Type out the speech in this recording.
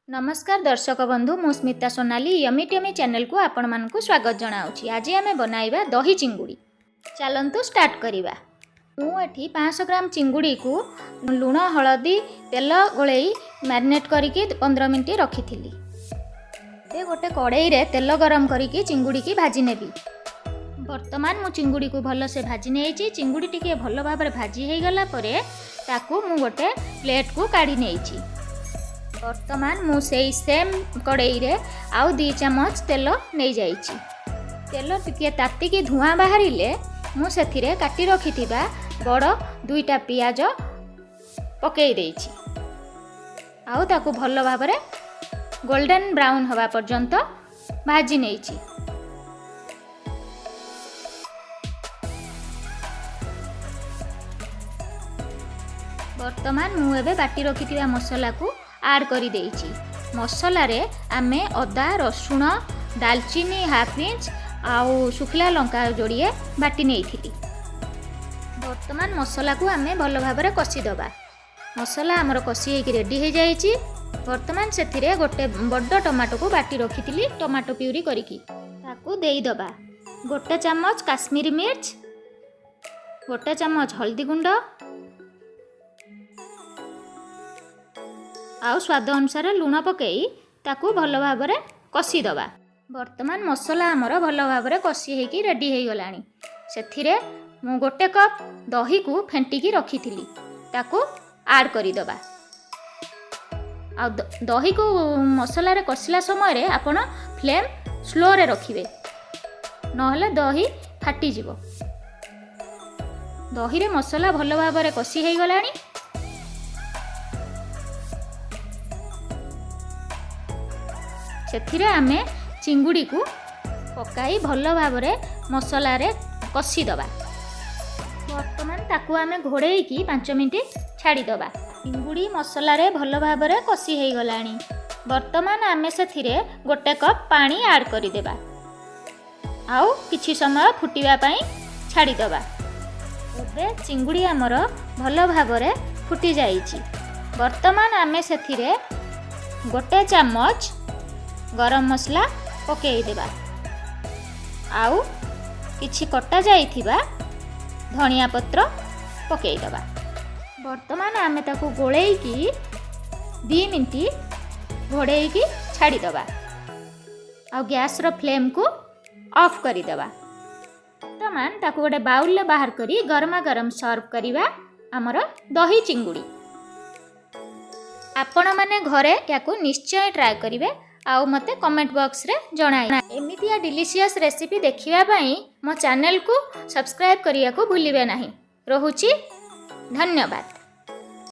नमस्कार दर्शक बंधु मु स्मिता सोनाली यमी टेमी चैनल को आपण मानकु स्वागत जनाऊँगी। आज आम बनाइबा दही चिंगुड़ी। चलंतु स्टार्ट करिबा। मु एठी 500 ग्राम चिंगुड़ी को लुण हलदी तेल गोलई मैरिनेट करिकी 15 मिनिट रखिथिली। ए गोटे कड़ाई रे तेल गरम करिकी चिंगुड़ी की भाजी नेबी। वर्तमान मु चिंगुड़ी को भल से भाजी नेइची। चिंगुड़ी टिके भल भाबरे भाजी हे गला परे ताकू मु गोटे प्लेट को काढी नेइची। वर्तमान मु सेई सेम कड़ाई रे आउ 2 चम्मच तेल नहीं जाइची। तेल टिके ताती की धुआं बाहरिले मु सेथिरे काटी रखिथिबा बड़ 2टा पियाज पकेई देइची। आउ ताकू भल भाबरे गोल्डन ब्राउन हवा पर्यंत भाजी नेइची। वर्तमान मु एबे बाटी रखिथिबा मसला को आड करी देइची। मसला रे आमे अदा रसुण दालचीनी हाफ इंच आउ सुखला लंका जोड़िए बाटी नहीं थी। वर्तमान मसला को आमे भल भाबरे कसी दबा। मसला आमर कसी होगी रेडी हो जाइए। वर्तमान से गोटे बड़ टमाटो को बाटी रखी टमाटो प्यूरी करिकी ताकू देई दबा। गोटे चम्मच काश्मीरी मिर्च, गोटे चम्मच हल्दी गुंड आउ स्वाद अनुसार लुण पकई ताकू भल भाबरे कसी दबा। वर्तमान मसला आमर भल भाबरे कसी होगी रेडी हो गलानी। सेथिरे मु गोटे कप दही को फेंटिकी रखिथिली ताकू आड करी दबा। आ दही को मसला रे कसिला समय रे आपण फ्लेम स्लो रे रखिबे नहले दही फाटी जिवो। दही रे मसला भल भाबरे कसी हो गलानी। सेथिरे आमे चिंगुड़ी को पकाई भल भाबरे मसला रे कसी दबा। वर्तमान ताकू आमे घोड़ेई की 5 मिनिट छाड़ी दबा। चिंगुड़ी मसला रे भल भाबरे कसी हो गलानी। वर्तमान आमे सेथिरे गोटे कप पानी ऐड करी देबा आउ किछि समय फुटिबा पई छाड़ी दबा। एबे चिंगुड़ी हमर भल भाबरे फुटी जाइछि। वर्तमान आमे सेथिरे गोटे चम्मच गरम मसला पकेई देबा आउ किछि कटा जाइथिबा धनिया पत्र पकेई दबा। वर्तमान आमे ताकू गोळेई की 2 मिनिट घोड़ेई की छाड़ी दबा आउ गैस रो फ्लेम को ऑफ करी दबा। वर्तमान ताकू गोटे बाउल ले बाहर करी गरमा गरम सर्व करिबा हमर दही चिंगुड़ी। आपण माने घरे याकू निश्चय ट्राई करिवे आउ मते कमेंट बॉक्स रे जणाई। एमितिया डिलीशियस रेसिपी देखिबा पई मो चैनल को सब्सक्राइब करिया को भूलिबे नाही। रहुची धन्यवाद।